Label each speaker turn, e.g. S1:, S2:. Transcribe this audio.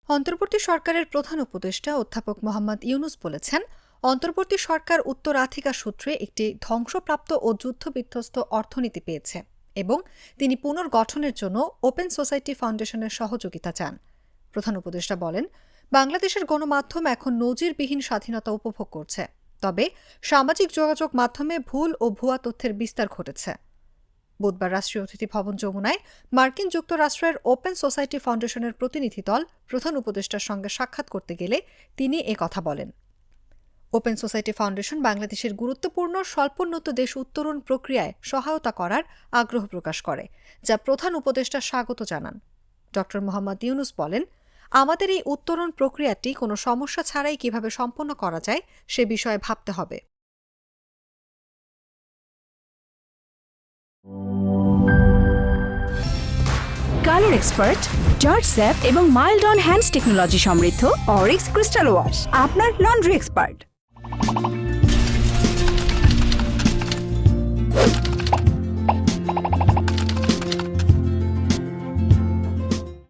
S1: অন্তর্বর্তী সরকারের প্রধান উপদেষ্টা অধ্যাপক মোহাম্মদ ইউনুস বলেছেন, অন্তর্বর্তী সরকার উত্তরাধিকার সূত্রে একটি ধ্বংসপ্রাপ্ত ও যুদ্ধবিধ্বস্ত অর্থনীতি পেয়েছে এবং তিনি পুনর্গঠনের জন্য ওপেন সোসাইটি ফাউন্ডেশনের সহযোগিতা চান। প্রধান উপদেষ্টা বলেন, বাংলাদেশের গণমাধ্যম এখন নজিরবিহীন স্বাধীনতা উপভোগ করছে, তবে সামাজিক যোগাযোগ মাধ্যমে ভুল ও ভুয়া তথ্যের বিস্তার ঘটেছে। বুধবার রাষ্ট্রীয় অতিথি ভবন যমুনায় মার্কিন যুক্তরাষ্ট্রের ওপেন সোসাইটি ফাউন্ডেশনের প্রতিনিধি দল প্রধান উপদেষ্টার সঙ্গে সাক্ষাৎ করতে গেলে তিনি কথা বলেন। ওপেন সোসাইটি ফাউন্ডেশন বাংলাদেশের গুরুত্বপূর্ণ স্বল্পোন্নত দেশ উত্তরণ প্রক্রিয়ায় সহায়তা করার আগ্রহ প্রকাশ করে, যা প্রধান উপদেষ্টা স্বাগত জানান। ড. মোহাম্মদ ইউনুস বলেন, আমাদের এই উত্তরণ প্রক্রিয়াটি কোনো সমস্যা ছাড়াই কিভাবে সম্পন্ন করা যায় সে বিষয়ে ভাবতে হবে।
S2: কালার এক্সপার্ট, জর্জ স্যাপ এবং মাইল্ড অন হ্যান্ডস টেকনোলজি সমৃদ্ধ অরিক্স ক্রিস্টাল ওয়াশ আপনার লন্ড্রি এক্সপার্ট।